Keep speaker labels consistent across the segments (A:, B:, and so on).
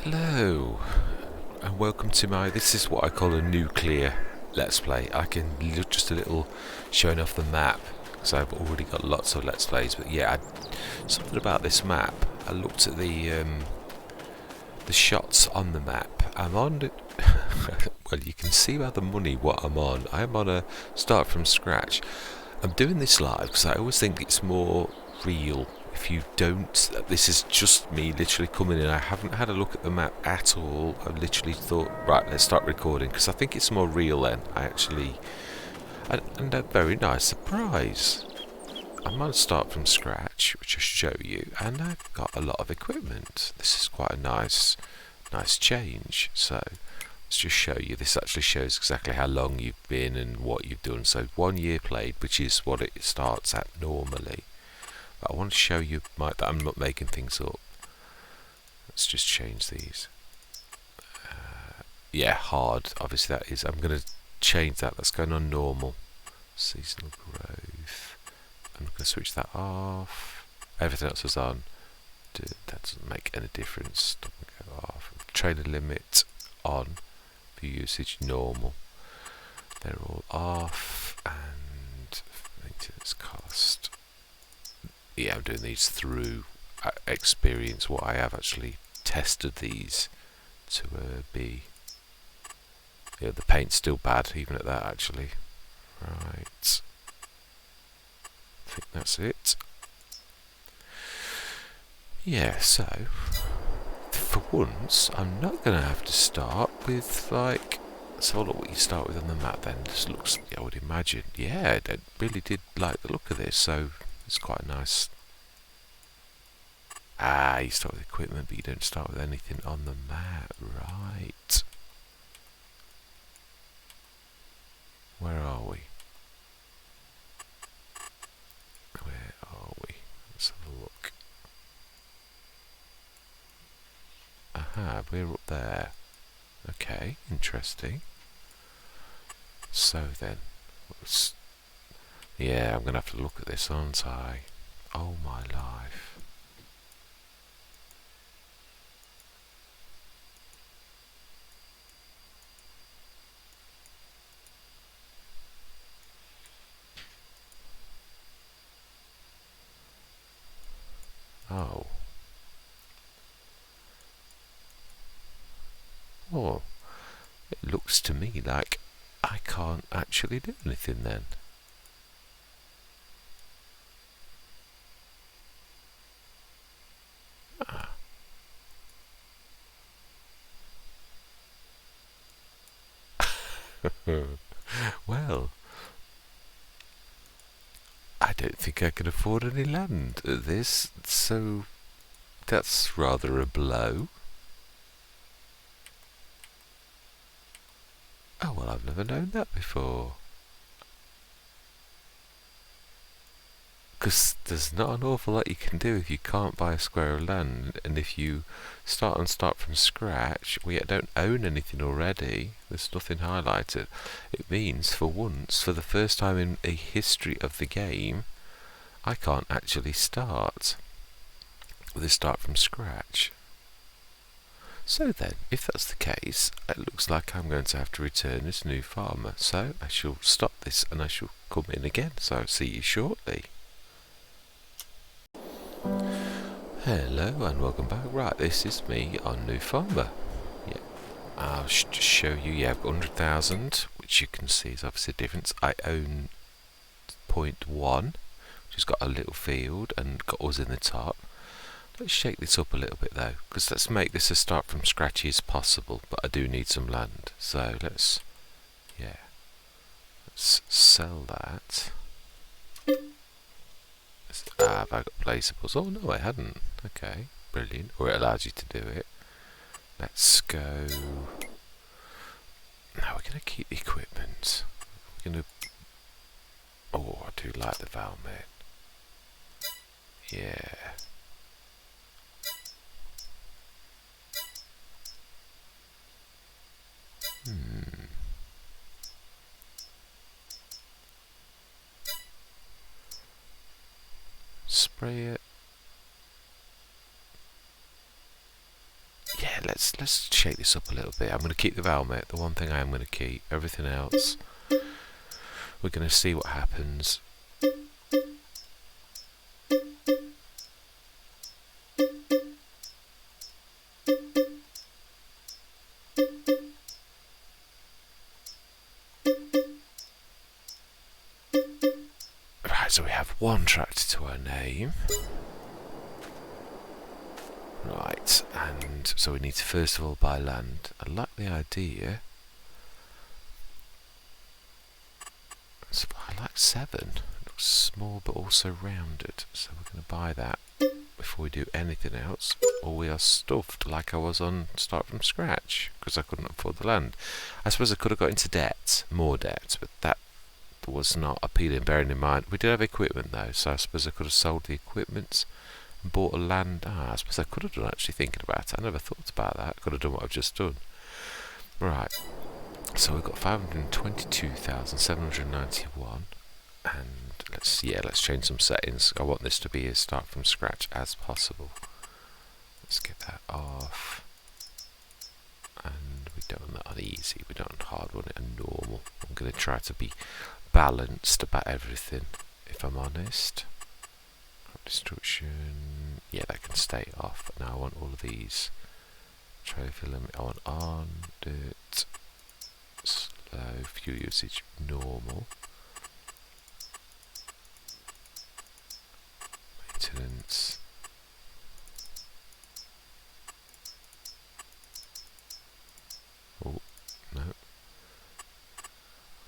A: Hello, and welcome to this is what I call a nuclear Let's Play. I can look just a little showing off the map, because I've already got lots of Let's Plays, but yeah, something about this map. I looked at the shots on the map. I'm on it. Well, you can see by the money what I'm on. I'm on a start from scratch. I'm doing this live because I always think it's more real. If you don't, this is just me literally coming in. I haven't had a look at the map at all. I literally thought, right, let's start recording, because I think it's more real then. And a very nice surprise. I'm on start from scratch, which I'll show you, and I've got a lot of equipment. This is quite a nice change. So let's just show you. This actually shows exactly how long you've been and what you've done. So 1 year played, which is what it starts at normally. But I want to show you that I'm not making things up. Let's just change these. Yeah, hard. Obviously that is. I'm going to change that. That's going on normal. Seasonal growth. I'm going to switch that off. Everything else is on. That doesn't make any difference. Doesn't go off. Trailer limit on. View usage normal. They're all off. And maintenance cost. Yeah, I'm doing these through experience. What I have actually tested these to be. Yeah, the paint's still bad even at that actually. Right. I think that's it. Yeah, so for once I'm not going to have to start with like. So look what you start with on the map then. This looks, I would imagine. Yeah, I really did like the look of this, so it's quite nice. You start with equipment, but you don't start with anything on the map, right? Where are we? Where are we? Let's have a look. Aha, we're up there. Okay, interesting. So then, yeah, I'm going to have to look at this, aren't I? Oh my life. Oh. Oh. It looks to me like I can't actually do anything then. Ah. Well, I don't think I can afford any land at this, so that's rather a blow. Oh, well, I've never known that before. Because there's not an awful lot you can do if you can't buy a square of land, and if you start from scratch, we don't own anything already, there's nothing highlighted. It means, for once, for the first time in a history of the game, I can't actually start with a start from scratch. So then, if that's the case, it looks like I'm going to have to return as new farmer. So I shall stop this and I shall come in again. So I'll see you shortly. Hello and welcome back. Right, this is me on new farmer. Yeah, I'll just show you. Yeah, I've got 100,000, which you can see is obviously a difference. I own point 1, which has got a little field and got us in the top. Let's shake this up a little bit though, because let's make this as start from scratch as possible, but I do need some land. So let's sell that. Have I got placeables? Oh no, I hadn't. Okay, brilliant. Or it allows you to do it. Let's go. Now we're going to keep the equipment. We're going to. Oh, I do like the Valmet. Yeah. Spray it. Yeah, yeah, let's shake this up a little bit. I'm going to keep the Valmet, the one thing I am going to keep. Everything else, we're going to see what happens. Right, so we have one tractor to our name. Right, and so we need to first of all buy land. I like the idea. So I like 7. It looks small but also rounded. So we're going to buy that before we do anything else. Or we are stuffed like I was on Start From Scratch because I couldn't afford the land. I suppose I could have got into debt, more debt, but that was not appealing, bearing in mind we did have equipment though, so I suppose I could have sold the equipment and bought a land. I suppose I could have done, actually thinking about it. I never thought about that. I could have done what I've just done. Right, so we've got 522,791, and let's change some settings. I want this to be as Start From Scratch as possible. Let's get that off, and we don't want that on easy, we don't hard want it on normal. I'm going to try to be balanced about everything, if I'm honest. Destruction, yeah, that can stay off. But now I want all of these. Trophy limit, I want on, dirt, slow, fuel usage, normal. Maintenance. Oh, no.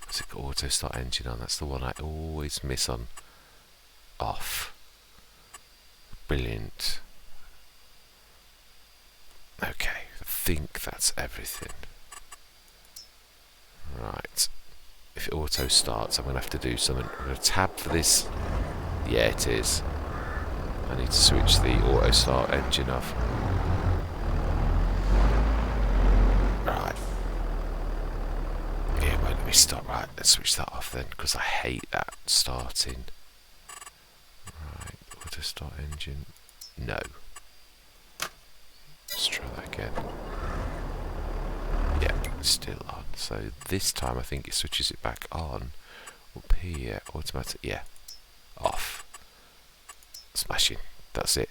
A: Let's get auto start engine on. That's the one I always miss on. Off. Brilliant. Okay, I think that's everything. Right. If it auto starts, I'm going to have to do something. I'm going to tab for this. Yeah, it is. I need to switch the auto start engine off. Right. Yeah, won't let me start. Right, let's switch that off then, because I hate that starting. Right, auto start engine. No. Let's try that again. Yeah, it's still on. So this time I think it switches it back on. Up here, automatic. Yeah, off. Smashing. That's it.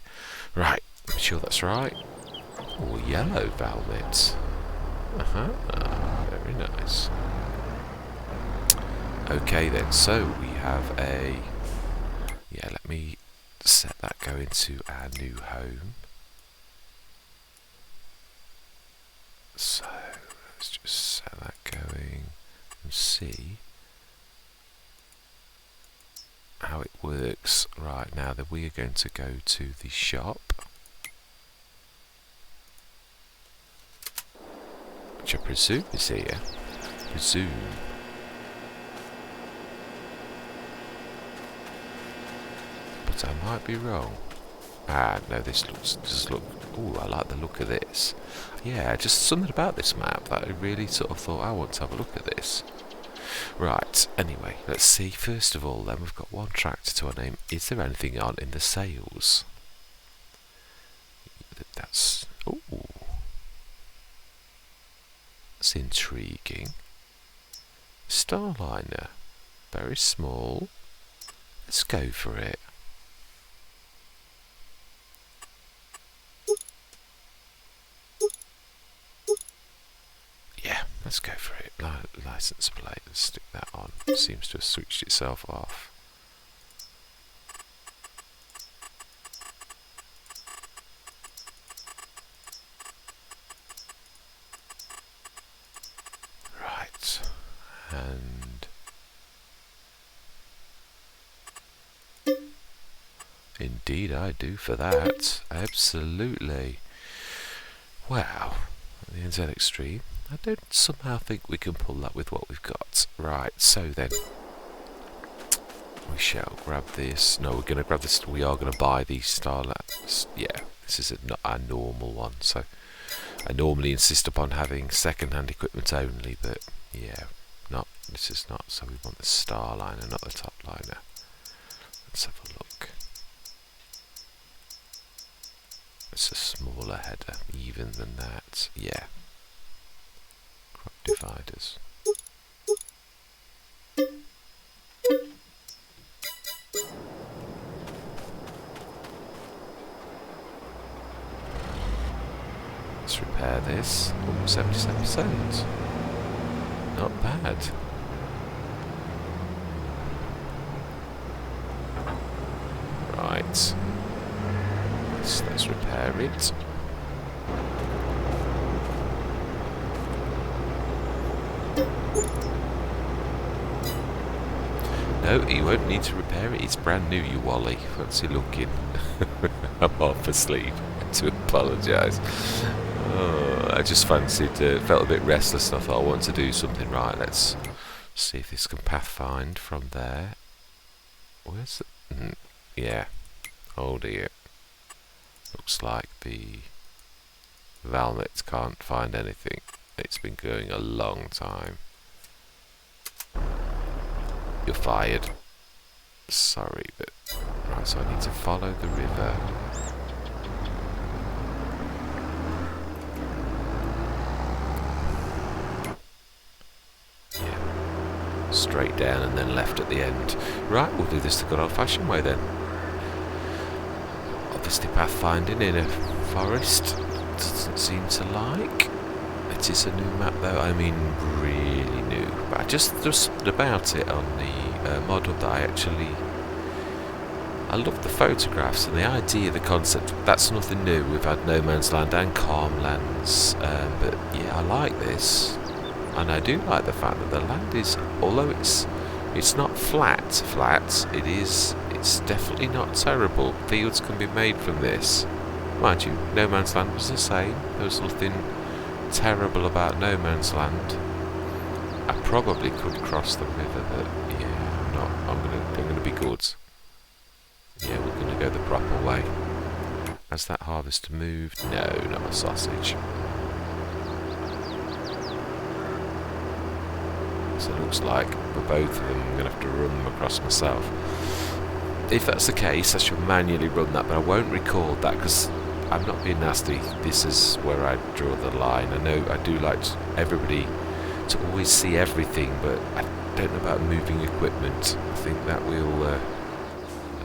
A: Right, I'm sure that's right. Oh, yellow velvet. Very nice. Okay then, so we have a... Yeah, let me set that go into our new home. So, let's just set that going and see how it works. Right, now that we are going to go to the shop, which I presume is here. Presume. But I might be wrong. No, this does look... Ooh, I like the look of this. Yeah, just something about this map that I really sort of thought I want to have a look at this. Right, anyway, let's see. First of all then, we've got one tractor to our name. Is there anything on in the sales? That's... Ooh. That's intriguing. Starliner. Very small. Let's go for it. Yeah, let's go for it. License plate, let's stick that on. Seems to have switched itself off. Right, and indeed I do for that. Absolutely. Wow, the NZ Extreme. I don't somehow think we can pull that with what we've got. Right, so then we shall grab this. No, we're going to grab this. We are going to buy the Starlight. Yeah, this is not our normal one. So I normally insist upon having second-hand equipment only, but yeah, this is not. So we want the Starliner, not the Topliner. Let's have a look. It's a smaller header, even than that. right, yeah. Crop dividers. Let's repair this. Oh, 77%. Not bad. Right. Let's repair it. No, you won't need to repair it. It's brand new, you Wally. Fancy looking. I'm half asleep. To apologise. Oh, I just fancied, felt a bit restless and I thought I want to do something. Right, let's see if this can pathfind from there. Where's the... yeah. Oh dear. Looks like the Valmet can't find anything. It's been going a long time. You're fired. Sorry, but... right, so I need to follow the river. Yeah. Straight down and then left at the end. Right, we'll do this the good old-fashioned way then. Obviously pathfinding in a forest doesn't seem to like. It is a new map though, I mean really new. But I just about it on the model that I love the photographs and the idea, the concept. That's nothing new. We've had No Man's Land and Calm Lands, but yeah, I like this, and I do like the fact that the land is, although it's not flat, it's definitely not terrible. Fields can be made from this. Mind you, No Man's Land was the same. There was nothing terrible about No Man's Land. I probably could cross the river, but yeah, I'm not. I'm gonna be good. Yeah, we're gonna go the proper way. Has that harvester moved? No, not a sausage. So it looks like for both of them I'm gonna have to run them across myself. If that's the case, I should manually run that, but I won't record that because I'm not being nasty. This is where I draw the line. I know I do like everybody to always see everything, but I don't know about moving equipment. I think that will... I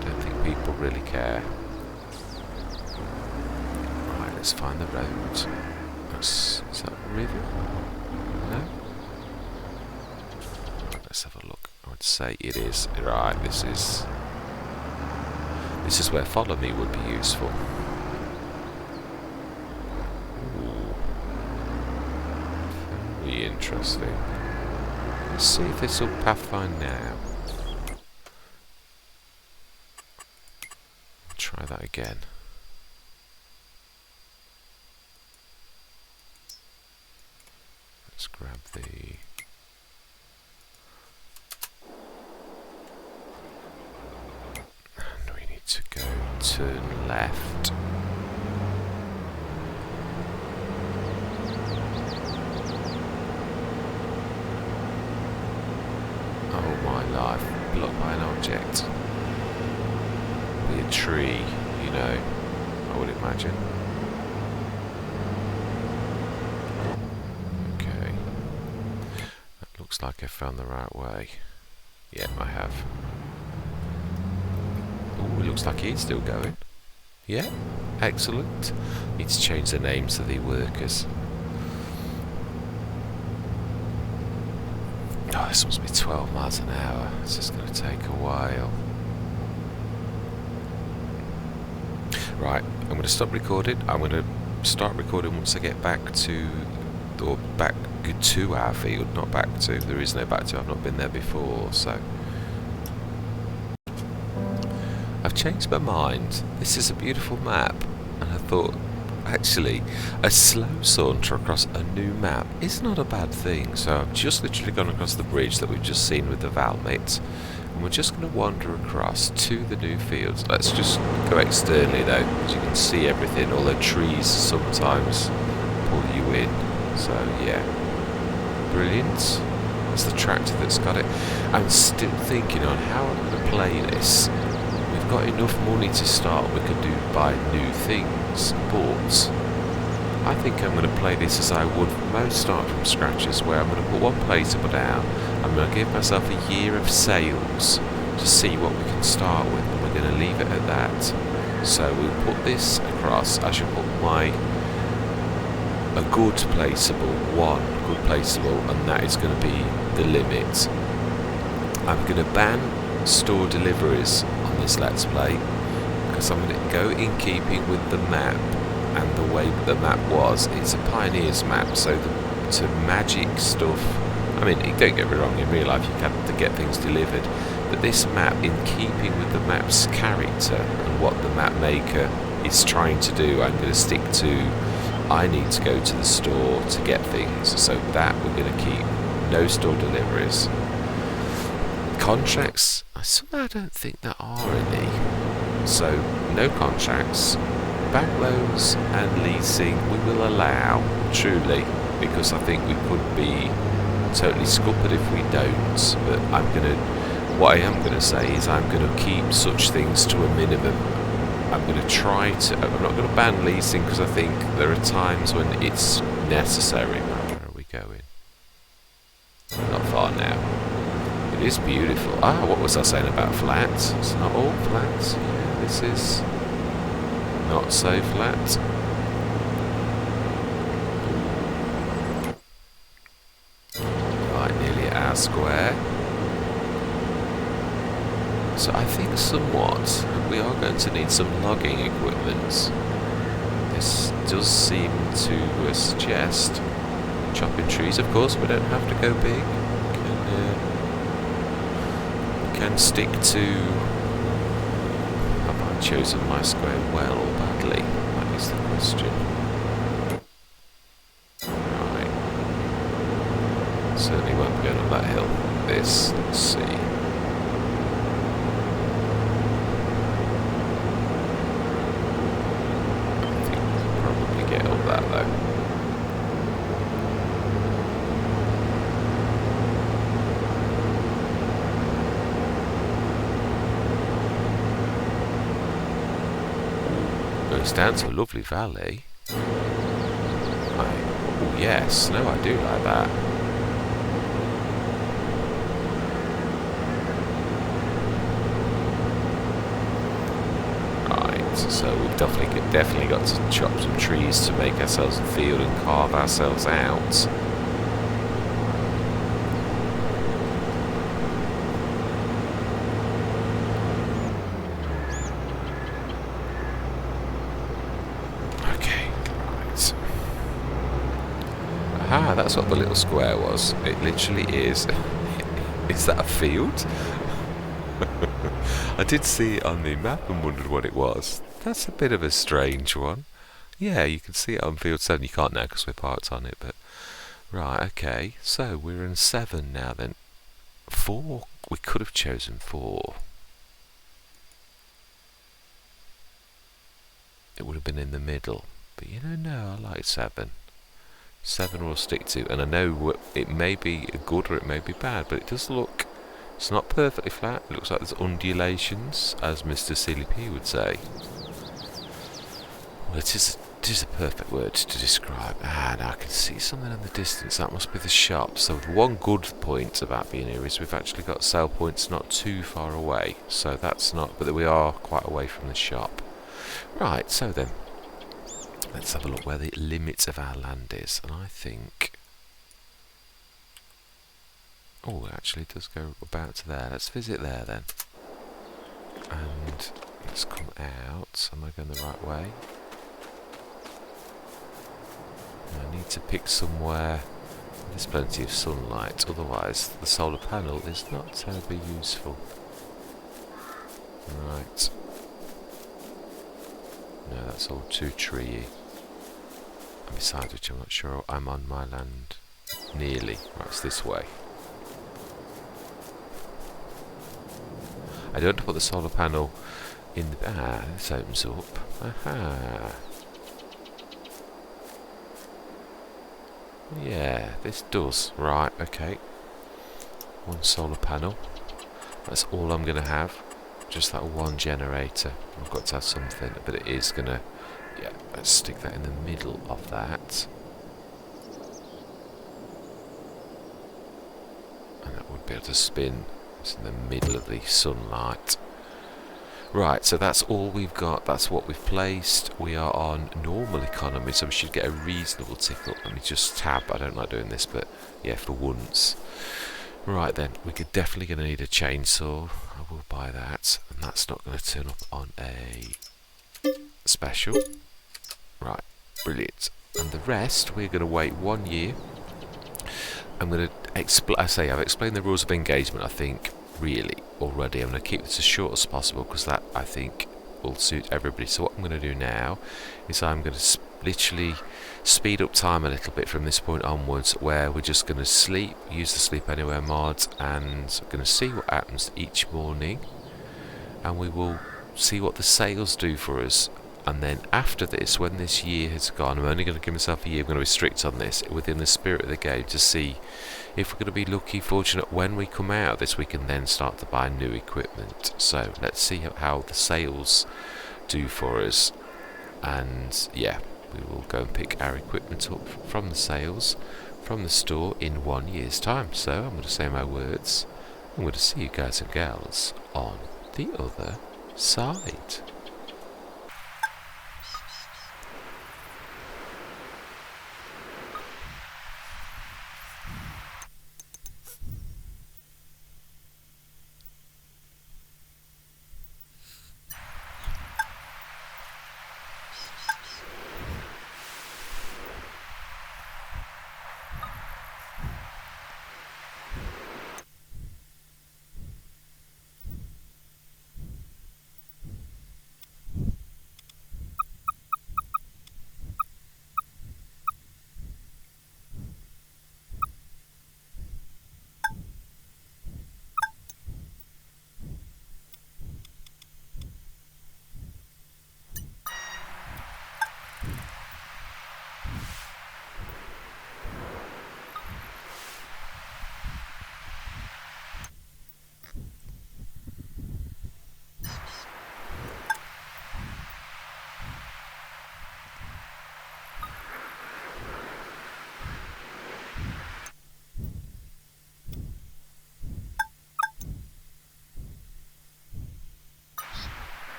A: don't think people really care. Right, let's find the road. Is that a river? No? Let's have a look. I would say it is. Right, this is where follow me would be useful. Ooh. Very interesting. Let's see if this will pathfind now. Try that again. Let's grab the... and we need to go turn left. Oh my life, blocked by an object. Be a tree, you know, I would imagine. Okay. That looks like I found the right way. Yeah, I have. Oh, it looks like he's still going. Yeah, excellent. Need to change the names of the workers. Oh, this must be 12 miles an hour. It's just going to take a while. Right, I'm going to stop recording. I'm going to start recording once I get back to, or back to our field, not back to. There is no back to. I've not been there before, so. I've changed my mind. This is a beautiful map, and I thought, actually, a slow saunter across a new map is not a bad thing. So I've just literally gone across the bridge that we've just seen with the Valmet, and we're just going to wander across to the new fields. Let's just go externally though, as you can see everything, although trees sometimes pull you in. So yeah, brilliant. It's the tractor that's got it. I'm still thinking on how I'm going to play this. Got enough money to start, we could buy new things, but I think I'm going to play this as I would most start from scratches, where I'm going to put one placeable down. I'm going to give myself a year of sales to see what we can start with, and we're going to leave it at that. So we'll put this across. I should put a good placeable, one good placeable, and that is going to be the limit. I'm going to ban store deliveries on this Let's Play, because I'm going to go in keeping with the map and the way the map was. It's a Pioneers map, so to magic stuff, I mean, don't get me wrong, in real life you can to get things delivered, but this map, in keeping with the map's character and what the map maker is trying to do, I'm going to stick to, I need to go to the store to get things, so that we're going to keep. No store deliveries. Contracts, somehow I don't think there are any, so no contracts. Bank loans and leasing we will allow, truly, because I think we could be totally scuppered if we don't. But what I am going to say is I'm going to keep such things to a minimum. I'm going to try to, I'm not going to ban leasing, because I think there are times when it's necessary. Where are we going? Not far now. It is beautiful. What was I saying about flats? It's not all flats. Yeah, this is not so flat. Right, nearly at our square. So I think somewhat we are going to need some logging equipment. This does seem to suggest chopping trees. Of course, we don't have to go big. We can stick to. Chosen my square well or badly? That is the question. Right. Certainly won't be going up that hill. Let's see. I think we'll probably get up that though. Goes down to a lovely valley. Oh yes, no, I do like that. Right, so we've definitely got to chop some trees to make ourselves a field and carve ourselves out. Aha, that's what the little square was. It literally is. Is that a field? I did see it on the map and wondered what it was. That's a bit of a strange one. Yeah, you can see it on field 7. You can't now because we're parked on it, but... Right, okay. So, we're in 7 now then. 4? We could have chosen 4. It would have been in the middle. But you know, no, I like 7. 7 we'll stick to, and I know it may be good or it may be bad, but it does look, it's not perfectly flat. It looks like there's undulations, as Mr. CLP would say. Well, it is a perfect word to describe. Now I can see something in the distance. That must be the shop. So the one good point about being here is we've actually got sale points not too far away. So that's not, but we are quite away from the shop. Right, so then. Let's have a look where the limits of our land is, and I think... Oh, it actually does go about to there. Let's visit there then. And let's come out. Am I going the right way? I need to pick somewhere there's plenty of sunlight, otherwise the solar panel is not terribly useful. Right. No, that's all too treey. And besides which, I'm not sure I'm on my land. Nearly. Right, it's this way. I don't want to put the solar panel in the... this opens up. Aha. Yeah, this does. Right, okay. One solar panel. That's all I'm going to have. Just that one generator. I've got to have something, but it is going to Yeah, let's stick that in the middle of that. And that would be able to spin. It's in the middle of the sunlight. Right, so that's all we've got. That's what we've placed. We are on normal economy, so we should get a reasonable tick up. Let me just tab. I don't like doing this, but yeah, for once. Right then, we're definitely going to need a chainsaw. I will buy that. And that's not going to turn up on a special. Right, brilliant. And the rest, we're going to wait 1 year. I'm going to explain. I've explained the rules of engagement, I think, really already. I'm going to keep this as short as possible because that, I think, will suit everybody. So what I'm going to do now is I'm going to literally speed up time a little bit from this point onwards, where we're just going to sleep, use the sleep anywhere mod, and we're going to see what happens each morning, and we will see what the sales do for us. And then after this, when this year has gone, I'm only going to give myself a year. I'm going to be strict on this within the spirit of the game to see if we're going to be lucky, fortunate when we come out of this. We can then start to buy new equipment. So let's see how the sales do for us. And yeah, we will go and pick our equipment up from the sales from the store in 1 year's time. So I'm going to say my words. I'm going to see you guys and gals on the other side.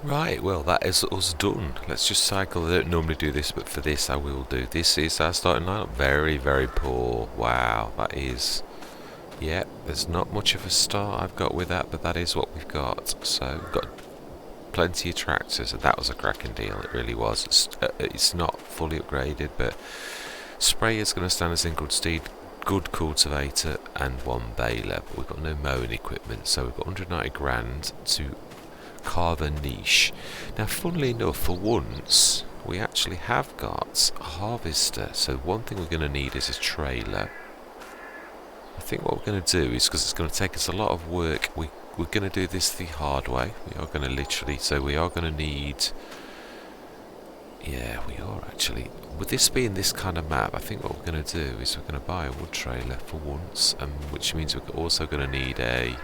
A: Right, well that is us done. Let's just cycle. I don't normally do this, but for this I will do. This is our starting lineup. Very, very poor. Wow, that is Yeah, there's not much of a start I've got with that, but that is what we've got. So we've got plenty of tractors, and that was a cracking deal. It really was. It's not fully upgraded, but sprayer's going to stand us in good stead. Good cultivator and one baler, but we've got no mowing equipment, so we've got 190 grand to carve a niche. Now, funnily enough, for once, we actually have got a harvester, so one thing we're going to need is a trailer. I think what we're going to do is, because it's going to take us a lot of work, we're going to do this the hard way. We are going to literally, so we are going to need, yeah, we are actually, with this being this kind of map, I think what we're going to do is we're going to buy a wood trailer for once, which means we're also going to need a,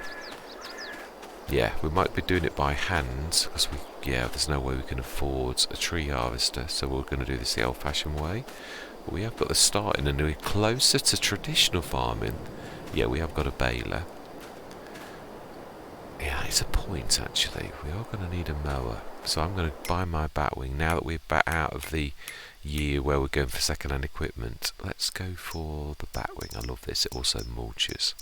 A: yeah, we might be doing it by hand, because there's no way we can afford a tree harvester, so we're going to do this the old-fashioned way. But we have got the starting, and we're closer to traditional farming. Yeah, we have got a baler. Yeah, it's a point actually. We are going to need a mower. So I'm going to buy my Batwing. Now that we're back out of the year where we're going for second-hand equipment, let's go for the Batwing. I love this. It also mulches.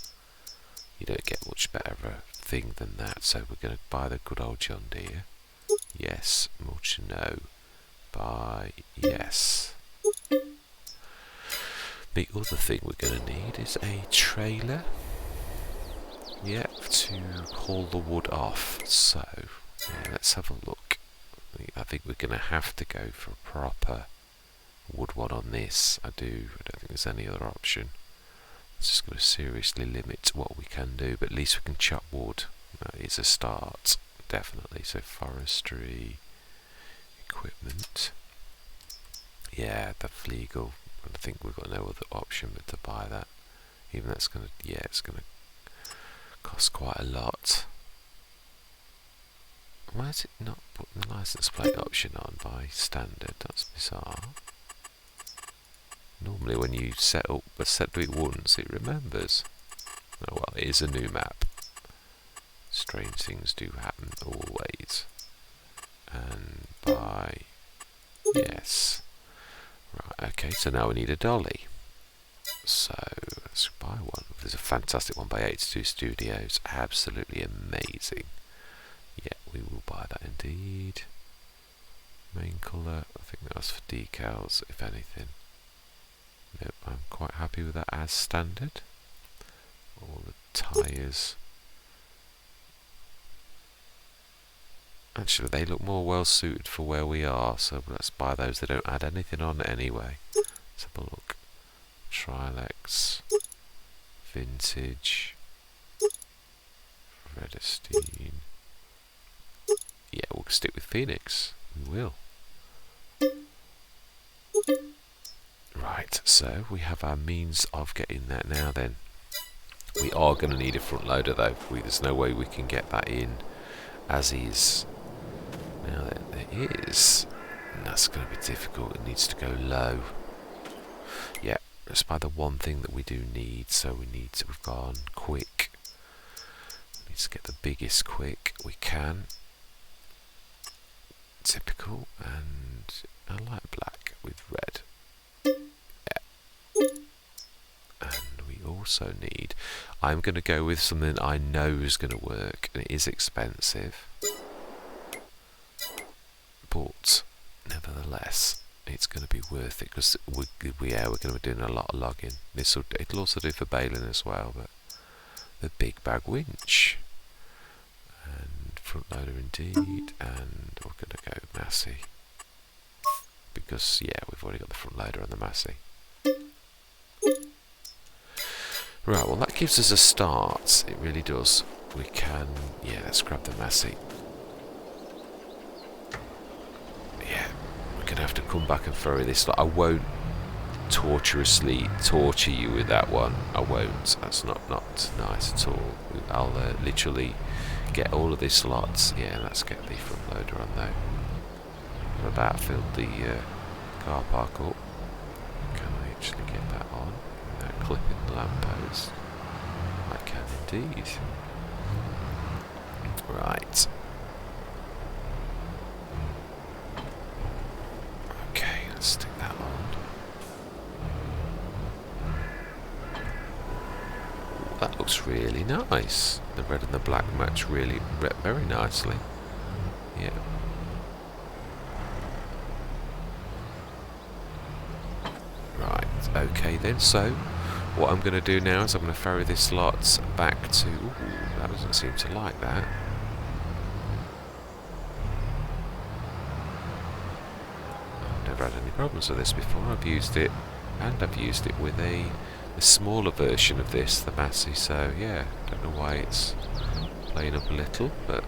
A: You don't get much better of a thing than that. So we're going to buy the good old John Deere. Yes. Mulch no. Buy yes. The other thing we're going to need is a trailer. Yeah, to haul the wood off. So, yeah, let's have a look. I think we're going to have to go for a proper wood one on this. I don't think there's any other option. It's just going to seriously limit what we can do, but at least we can chop wood. That is a start, definitely. So forestry, equipment. Yeah, the Flegel. I think we've got no other option but to buy that. Even that's going to, yeah, it's going to cost quite a lot. Why is it not putting the license plate option on by standard? That's bizarre. Normally when you set do it once, it remembers. Oh well, it is a new map. Strange things do happen always. And by yes. Right, okay, so now we need a dolly. So let's buy one. There's a fantastic one by 82 Studios. Absolutely amazing. Yeah, we will buy that indeed. Main colour, I think that was for decals, if anything. Nope, I'm quite happy with that as standard. All the tyres. Actually, they look more well suited for where we are, so let's buy those. They don't add anything on anyway. Let's have a look. Trilex. Vintage. Redestein. Yeah, we'll stick with Phoenix. We will. Right, so we have our means of getting that now then. We are going to need a front loader though. There's no way we can get that in as is. Now there is, and that's going to be difficult. It needs to go low. Yeah, that's by the one thing that we do need. So we've gone quick. We need to get the biggest quick we can. Typical, and I like black with red. Yeah. And we also need, I'm going to go with something I know is going to work, and it is expensive. But nevertheless, it's going to be worth it because we're going to be doing a lot of logging. It'll also do for baling as well. But the big bag winch and front loader indeed, and we're going to go Massey because we've already got the front loader and the Massey. Right, well that gives us a start. It really does. We can, let's grab the Massey. We're going to have to come back and ferry this. I won't tortuously torture you with that one. I won't. That's not nice at all. I'll literally get all of these slots. Yeah, let's get the front loader on though. I've about filled the car park up. Can I actually get that on without clipping the lamppost? I can indeed. Right. Stick that on. Ooh, that looks looks really nice. The red and the black match really very nicely. Yeah. Right, okay then, so what I'm going to do now is I'm going to ferry this lot back to... Ooh, that doesn't seem to like that. I've never had any problems with this before. I've used it, and I've used it with a smaller version of this, the Massey, so yeah, don't know why it's playing up a little, but...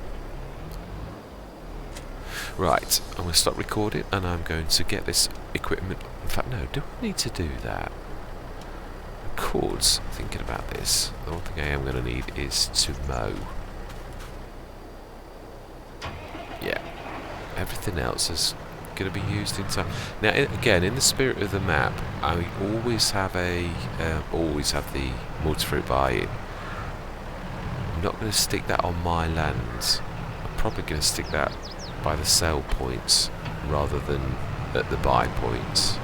A: Right, I'm going to stop recording and I'm going to get this equipment. In fact, no, do I need to do that? I could, thinking about this. The one thing I am going to need is to mow. Yeah, everything else is going to be used in time. Now, again, in the spirit of the map, I always have the multi-fruit buy-in. I'm not going to stick that on my land. I'm probably going to stick that by the sell points rather than at the buy points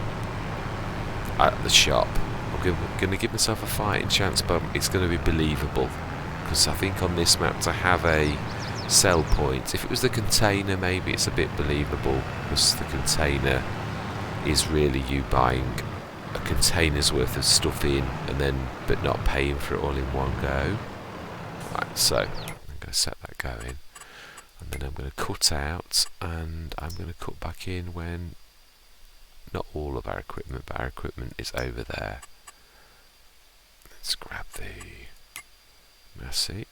A: at the shop. I'm going to give myself a fighting chance, but it's going to be believable, because I think on this map to have a sell point, if it was the container maybe it's a bit believable, because the container is really you buying a container's worth of stuff in and then but not paying for it all in one go. Right, so I'm going to set that going. And then I'm going to cut out, and I'm going to cut back in when not all of our equipment, but our equipment is over there. Let's grab the Massey.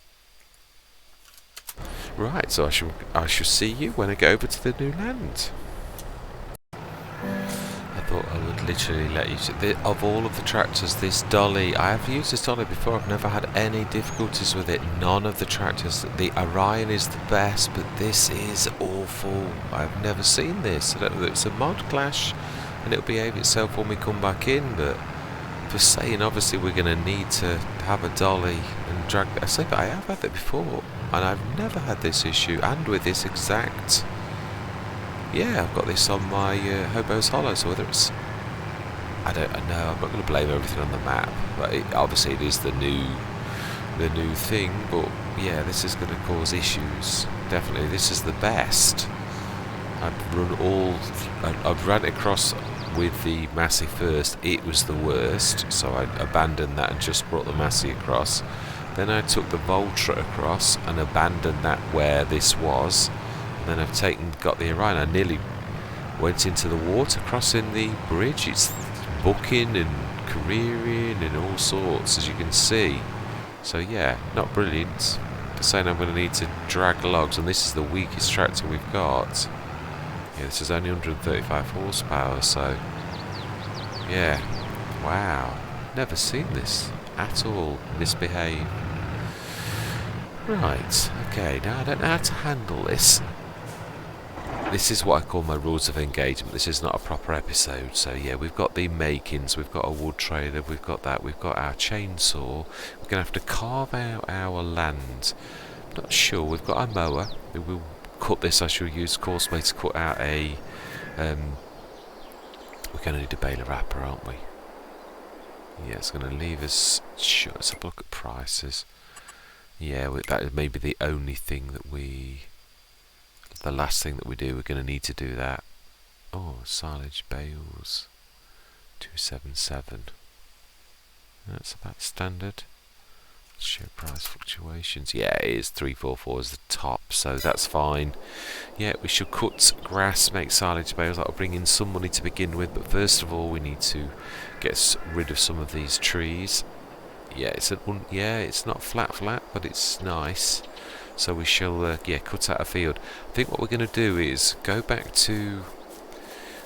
A: Right, so I shall see you when I go over to the new land. I thought I would literally let you see. Of all of the tractors, this dolly, I have used this dolly before, I've never had any difficulties with it. None of the tractors. The Orion is the best, but this is awful. I've never seen this. I don't know if it's a mod clash and it'll behave itself when we come back in, but for saying obviously we're going to need to have a dolly and drag. I say, but I have had it before and I've never had this issue, and with this exact... Yeah, I've got this on my Hobo's Hollow, so whether it's... I don't know, I'm not going to blame everything on the map, but obviously it is the new thing, but yeah, this is going to cause issues. Definitely, this is the best. I've ran it across with the Massey first, it was the worst, so I abandoned that and just brought the Massey across. Then I took the Voltra across and abandoned that where this was. Then I've got the Orion. I nearly went into the water crossing the bridge. It's bucking and careering and all sorts, as you can see. So yeah, not brilliant. But saying I'm going to need to drag logs, and this is the weakest tractor we've got. Yeah, this is only 135 horsepower, so yeah, wow, never seen this at all. Misbehave. Right, okay, now I don't know how to handle this. This is what I call my rules of engagement. This is not a proper episode. So yeah, we've got the makings, we've got a wood trailer, we've got that, we've got our chainsaw. We're going to have to carve out our land. Not sure, we've got our mower. We will cut this. I shall use Courseway to cut out a... we're going to need a baler wrapper, aren't we? Yeah, it's going to leave us... Sure, let's have a look at prices. Yeah, that may be the only thing that we... The last thing that we do, we're going to need to do that. Oh, silage bales, 277. That's about standard. Show price fluctuations. Yeah, it is 344 as the top, so that's fine. Yeah, we should cut grass, make silage bales. That'll bring in some money to begin with, but first of all, we need to get rid of some of these trees. Yeah, it's not flat, but it's nice. So we shall, cut out a field. I think what we're going to do is go back to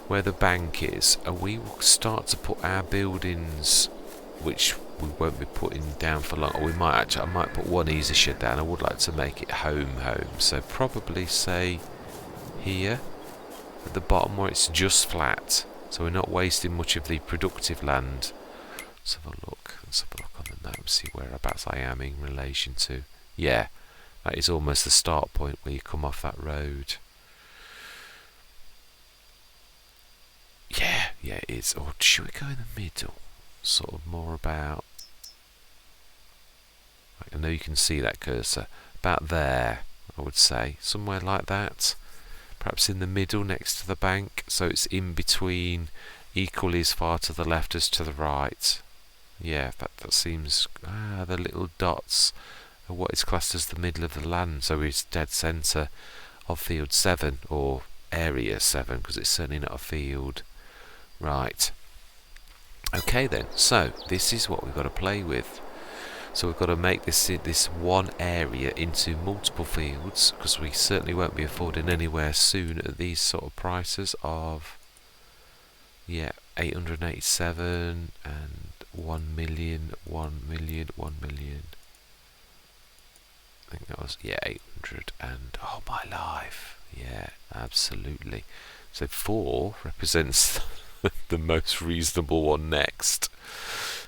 A: where the bank is, and we will start to put our buildings, which we won't be putting down for long. Or I might put one easy shed down. I would like to make it home. So probably say here at the bottom where it's just flat, so we're not wasting much of the productive land. Let's have a look. On the map, see whereabouts I am in relation to. Yeah. That is almost the start point where you come off that road. Yeah, it is. Or should we go in the middle? Sort of more about... I know you can see that cursor. About there, I would say. Somewhere like that. Perhaps in the middle next to the bank. So it's in between, equally as far to the left as to the right. Yeah, that seems... the little dots are what is classed as the middle of the land. So it's dead centre of field 7, or area 7, because it's certainly not a field. Right. Okay then, so this is what we've got to play with. So we've got to make this one area into multiple fields, because we certainly won't be affording anywhere soon at these sort of prices of 887 and 1 million, 1 million, 1 million. I think that was 800 and oh my life, yeah, absolutely. So 4 represents the most reasonable one next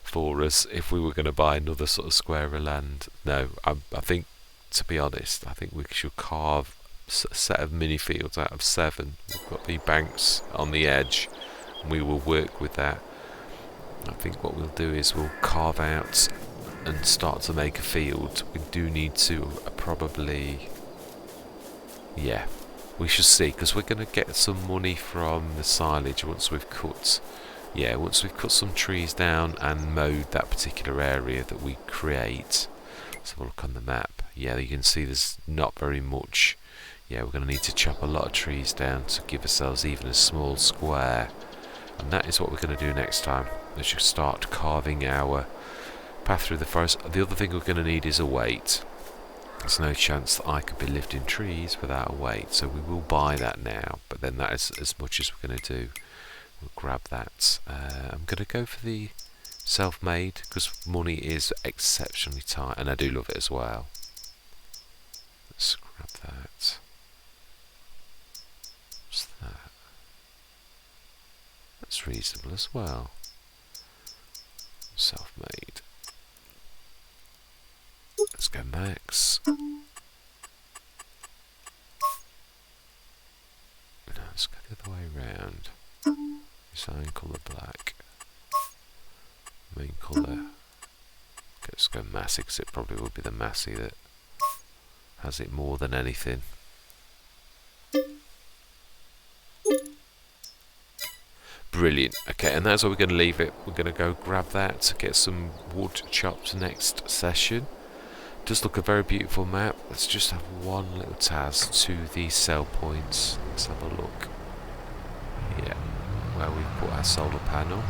A: for us if we were going to buy another sort of square of land. No, I think, to be honest, I think we should carve a set of mini fields out of 7. We've got the banks on the edge, and we will work with that. I think what we'll do is we'll carve out and start to make a field. We do need to probably, we should see, because we're going to get some money from the silage once we've cut some trees down and mowed that particular area that we create. Let's have a look on the map. Yeah, you can see there's not very much. Yeah, we're going to need to chop a lot of trees down to give ourselves even a small square, and that is what we're going to do next time. We should start carving our path through the forest. The other thing we're going to need is a weight. There's no chance that I could be lifting trees without a weight, so we will buy that now, but then that is as much as we're going to do. We'll grab that. I'm going to go for the self-made, because money is exceptionally tight, and I do love it as well. Let's grab that. What's that? That's reasonable as well. Self-made. Let's go max. No, let's go the other way around. Design colour black. Main colour. Let's go massy, because it probably will be the massy that has it more than anything. Brilliant. Okay, and that's where we're going to leave it. We're going to go grab that, get some wood chopped next session. Does look a very beautiful map. Let's just have one little task to the sell points. Let's have a look. Yeah, where we put our solar panel.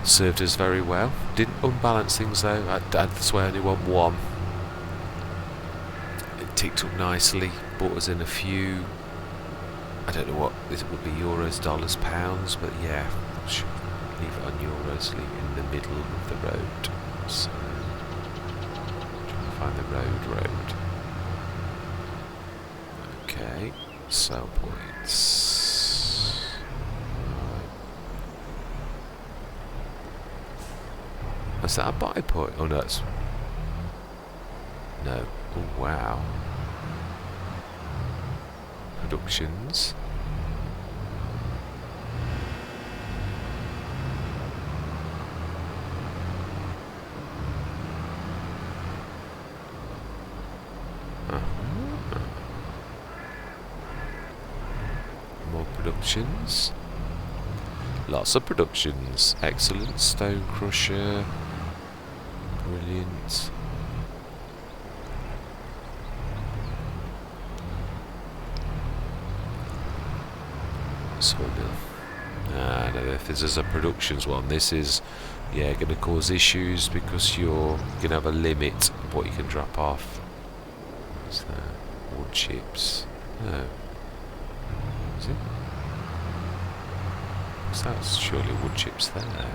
A: Served us very well. Didn't unbalance things though. That's why I only want one. It ticked up nicely. Bought us in a few. I don't know what this would be, euros, dollars, pounds, but yeah, I should leave it on euros, leave it in the middle of the road. So, trying to find the road. Okay, sell points. Right. Is that a buy point? Oh no, it's... No. Oh wow. Productions. More productions. Lots of productions. Excellent. Stone crusher. Brilliant. Sawmill. No, if this is a productions one, this is going to cause issues, because you're going to have a limit of what you can drop off. What's that? Wood chips. No. Is it? Because that's surely wood chips there.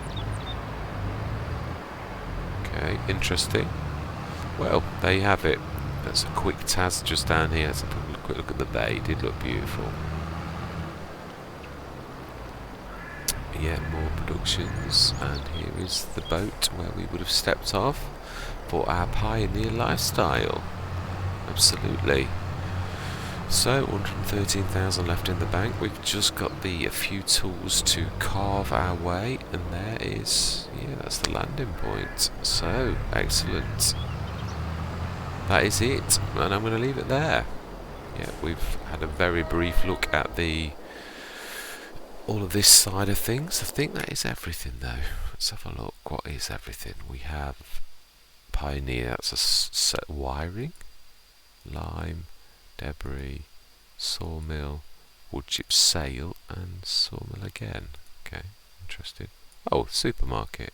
A: Okay, interesting. Well, there you have it. That's a quick task just down here. Let's have a quick look at the bay. It did look beautiful. Yeah, more productions, and here is the boat where we would have stepped off for our pioneer lifestyle. Absolutely. So 113,000 left in the bank. We've just got a few tools to carve our way, and there is, yeah, that's the landing point. So excellent. That is it, and I'm going to leave it there. Yeah, we've had a very brief look at all of this side of things. I think that is everything, though. Let's have a look. What is everything? We have Pioneer. That's a set wiring, lime, debris, sawmill, wood chip sale, and sawmill again. Okay, interesting. Oh, supermarket.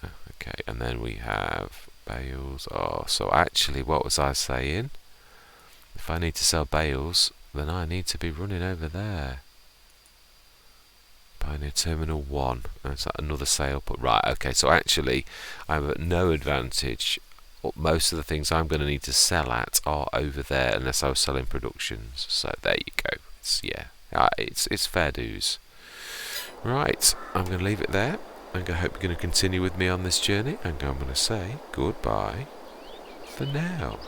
A: Okay, and then we have bales. Oh, so actually, what was I saying? If I need to sell bales, then I need to be running over there. Pioneer Terminal 1. Is that another sale? But right, okay, so actually, I'm at no advantage. Most of the things I'm going to need to sell at are over there, unless I was selling productions. So there you go. It's fair dues. Right, I'm going to leave it there. I hope you're going to continue with me on this journey, and I'm going to say goodbye for now.